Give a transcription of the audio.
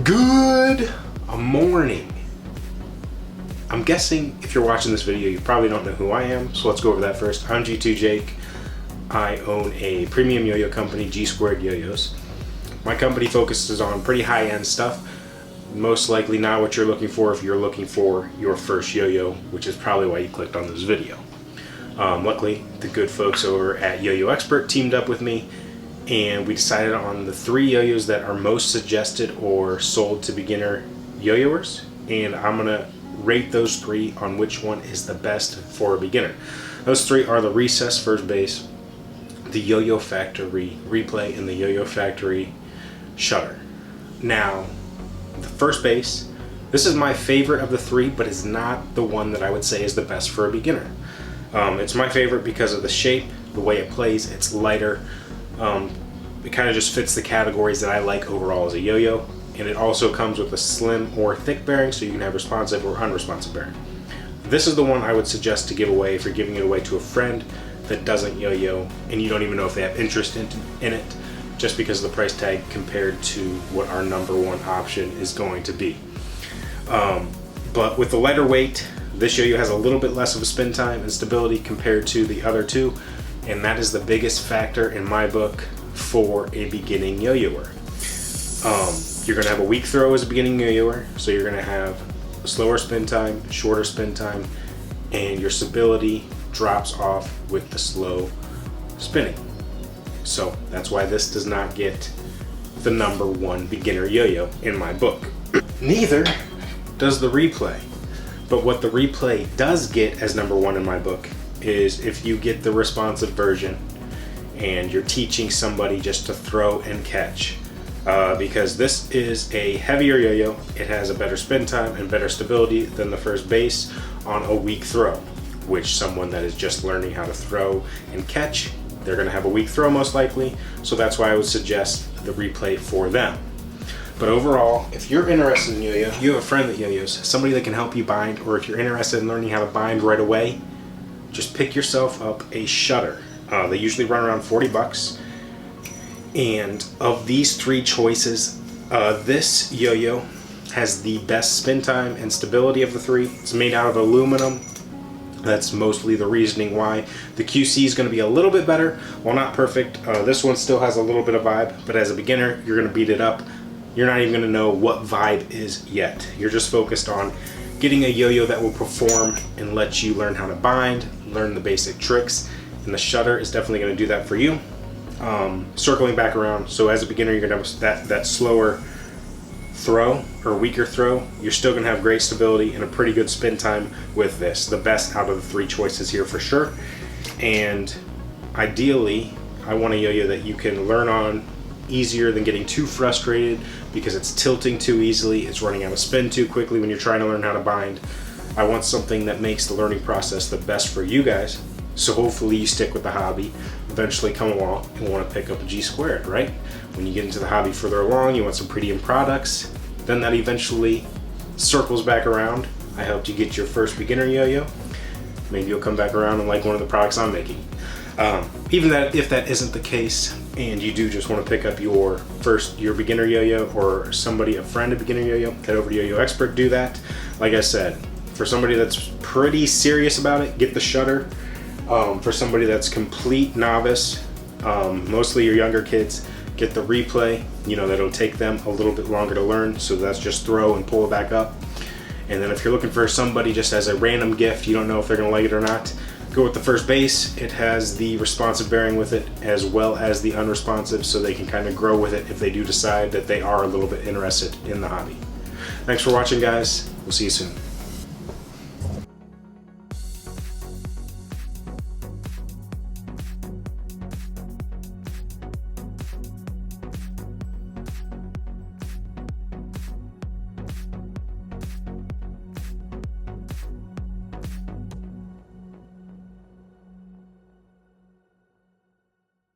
Good morning. I'm guessing if you're watching this video, you probably don't know who I am, so let's go over that first. I'm G2 Jake. I own a premium yo-yo company, G Squared Yo-Yos. My company focuses on pretty high-end stuff, most likely not what you're looking for if you're looking for your first yo-yo, which is probably why you clicked on this video. Luckily, the good folks over at YoYo Expert teamed up with me, and we decided on the 3 yo-yos that are most suggested or sold to beginner yo-yoers, and I'm gonna rate those 3 on which one is the best for a beginner. Those 3 are the Recess First Base, the Yo-Yo Factory Replay, and the Yo-Yo Factory Shutter. Now, the First Base, this is my favorite of the 3, but it's not the one that I would say is the best for a beginner. It's my favorite because of the shape, the way it plays. It's lighter. It kind of just fits the categories that I like overall as a yo-yo, and it also comes with a slim or thick bearing, so you can have responsive or unresponsive bearing. This is the one I would suggest to give away if you're giving it away to a friend that doesn't yo-yo and you don't even know if they have interest in it, just because of the price tag compared to what our #1 option is going to be. But with the lighter weight, this yo-yo has a little bit less of a spin time and stability compared to the other 2, and that is the biggest factor in my book for a beginning yo-yoer. You're gonna have a weak throw as a beginning yo-yoer, so you're gonna have a slower spin time, shorter spin time, and your stability drops off with the slow spinning. So that's why this does not get the #1 beginner yo-yo in my book. Neither does the Replay. But what the Replay does get as #1 in my book is if you get the responsive version and you're teaching somebody just to throw and catch. Because this is a heavier yo-yo, it has a better spin time and better stability than the First Base on a weak throw, which someone that is just learning how to throw and catch, they're gonna have a weak throw most likely, so that's why I would suggest the Replay for them. But overall, if you're interested in yo-yo, you have a friend that yo-yos, somebody that can help you bind, or if you're interested in learning how to bind right away, just pick yourself up a shutter. They usually run around 40 bucks. And of these 3 choices, this yo-yo has the best spin time and stability of the 3. It's made out of aluminum. That's mostly the reasoning why. The QC is going to be a little bit better. While not perfect, this one still has a little bit of vibe, but as a beginner, you're going to beat it up. You're not even going to know what vibe is yet. You're just focused on getting a yo-yo that will perform and let you learn how to bind, learn the basic tricks, and the shutter is definitely going to do that for you. Circling back around, so as a beginner, you're going to have that slower throw or weaker throw. You're still going to have great stability and a pretty good spin time with this. The best out of the 3 choices here for sure. And ideally, I want a yo-yo that you can learn on easier than getting too frustrated because it's tilting too easily, it's running out of spin too quickly when you're trying to learn how to bind. I want something that makes the learning process the best for you guys, so hopefully you stick with the hobby, eventually come along and want to pick up a G Squared, right? When you get into the hobby further along, you want some premium products, then that eventually circles back around. I helped you get your first beginner yo-yo. Maybe you'll come back around and like one of the products I'm making. Even if that isn't the case, and you do just want to pick up your beginner yo-yo, or a friend a beginner yo-yo, head over to YoYo Expert, do that. Like I said, for somebody that's pretty serious about it, get the shutter. For somebody that's complete novice, mostly your younger kids, get the Replay. You know, that'll take them a little bit longer to learn, so that's just throw and pull it back up. And then if you're looking for somebody just as a random gift, you don't know if they're going to like it or not, go with the First Base. It has the responsive bearing with it as well as the unresponsive, so they can kind of grow with it if they do decide that they are a little bit interested in the hobby. Thanks for watching, guys. We'll see you soon.